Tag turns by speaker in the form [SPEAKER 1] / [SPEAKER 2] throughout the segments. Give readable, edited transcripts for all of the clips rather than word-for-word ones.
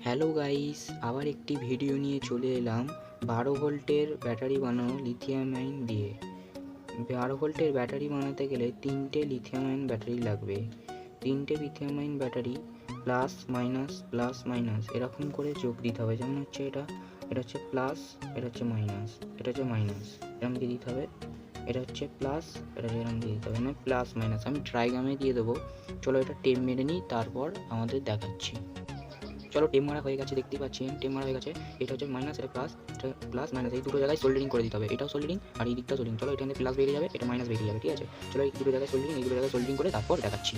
[SPEAKER 1] Hello guys, আবার একটি video নিয়ে চলে এলাম 12 ভোল্টের ব্যাটারি বানানো লিথিয়াম আয়ন দিয়ে। 12 ভোল্টের ব্যাটারি বানাতে গেলে 3টে লিথিয়াম আয়ন ব্যাটারি লাগবে। 3টে lithium ion battery plus minus এরকম করে যোগ দিতে হবে। যেমন হচ্ছে এটা হচ্ছে প্লাস, এটা হচ্ছে মাইনাস, এটা হচ্ছে মাইনাস, এরকম দিয়ে দিতে হবে। এটা হচ্ছে প্লাস, এটা এরকম দিয়ে দিতে হবে, মানে প্লাস মাইনাস। আমি ট্রাইগ্রামে দিয়ে দেবো। চলো এটা টেপ মেরে নিই, তারপর আমাদের দেখাচ্ছি। চলো টেপ মারা হয়ে গেছে, দেখতেই পাচ্ছেন টেপ মারা হয়ে গেছে। এটা হচ্ছে মাইনাস, এটা প্লাস, এটা প্লাস মাইনাস, এই দুটো জায়গায় সোল্ডারিং করে দিতে হবে। এটাও সোল্ডারিং আর এই দিকটাও সোল্ডারিং। চলো এখানে প্লাস বেরিয়ে যাবে, এটা মাইনাস বেরিয়ে যাবে, ঠিক আছে। চলো এই দুটো জায়গায় সোল্ডারিং, এই দুটো জায়গায় সোল্ডারিং করে তারপর দেখাচ্ছি।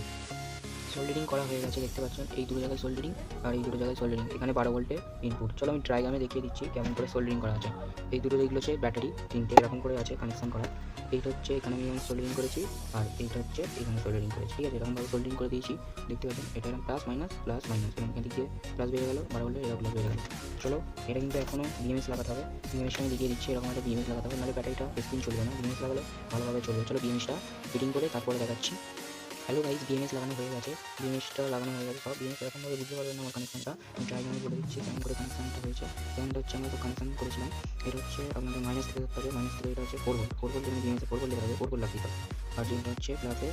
[SPEAKER 1] সোল্ডারিং করা হয়ে গেছে, দেখতে পাচ্ছেন এই দুটো জায়গায় সোল্ডারিং আর এই দুটো জায়গায় সোল্ডারিং। এখানে 12 ভোল্টের ইনপুট। চলো আমি ট্রাইগ্রামে দেখিয়ে দিচ্ছি কেমন করে সোল্ডারিং করা আছে। এই দুটো যেগুলো হচ্ছে ব্যাটারি, 3টে এরকম করে আছে কানেকশন করা। এইটা হচ্ছে এখানে আমি সোল্ডারিং করেছি, আর এইটা হচ্ছে এখানে সোল্ডারিং করেছি, ঠিক আছে। এরকমভাবে সোল্ডারিং করে দিয়েছি, দেখতে পাচ্ছেন। এটা এরকম প্লাস মাইনাস এবং এখান থেকে প্লাস বেরিয়ে গেলো, 12 ভোল্টের এটা প্লাস বেরিয়ে গেলো। চলো এটা কিন্তু এখনও বিএমএস লাগাতে হবে। বিএমএস আমি দেখিয়ে দিচ্ছি, এরকম একটা বিএমএস লাগাতে হবে, নাহলে ব্যাটারিটা বেশি দিন চলবে না। বিএমএস লাগালে ভালোভাবে চলবে। চলো বিএমএসটা ফিটিং করে তারপরে দেখাচ্ছি। হ্যালো গাইস, বিএমএস লাগানো হয়ে গেছে। বিএমএসটা লাগানো হয়ে গেছে সব। বিএমএস এরকমভাবে বুঝতে পারবেন না আমার কানেকশনটা। আমি ট্রাইগ্রামে বলে দিচ্ছি কেমন করে কানেকশনটা হয়েছে। যেমনটা হচ্ছে আমরা তো কানেকশন করেছিলাম। এটা হচ্ছে আপনাদের মাইনাস থেকে ধরতে হবে, মাইনাস থেকে এটা হচ্ছে 4 ভোল্ট। 4 ভোল্ট যেখানে বিএমএসে 4 ভোল্ট লেখা হবে, 4 ভোল্ট লাগিয়ে হবে। আর যেটা হচ্ছে প্লাসে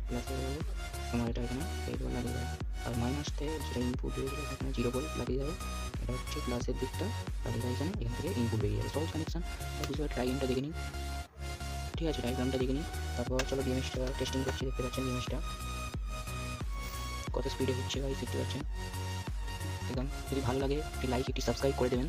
[SPEAKER 1] গেলে তোমার এটা এখানে 8 ভোল্ট লাগিয়ে দেবে। আর মাইনাস থেকে যেটা ইনপুট বেরিয়ে যাবে এখানে 0 ভোল্ট লাগিয়ে যাবে। এটা হচ্ছে প্লাসের দিকটা লাগিয়ে দেয় এখানে, এখান থেকে ইনপুট বেরিয়ে যাবে। সহজ কানেকশন। বুঝতে পারি, ট্রাইগ্রামটা দেখে নিন, ঠিক আছে। ট্রাইগ্রামটা দেখে নিন, তারপর চলো বিএমএসটা টেস্টিং করছি। দেখতে পাচ্ছেন বিএমএসটা কত স্পিডে হচ্ছে গাইস, দেখতে পাচ্ছেন। দেখুন, যদি ভালো লাগে একটি লাইক, একটি সাবস্ক্রাইব করে দেবেন।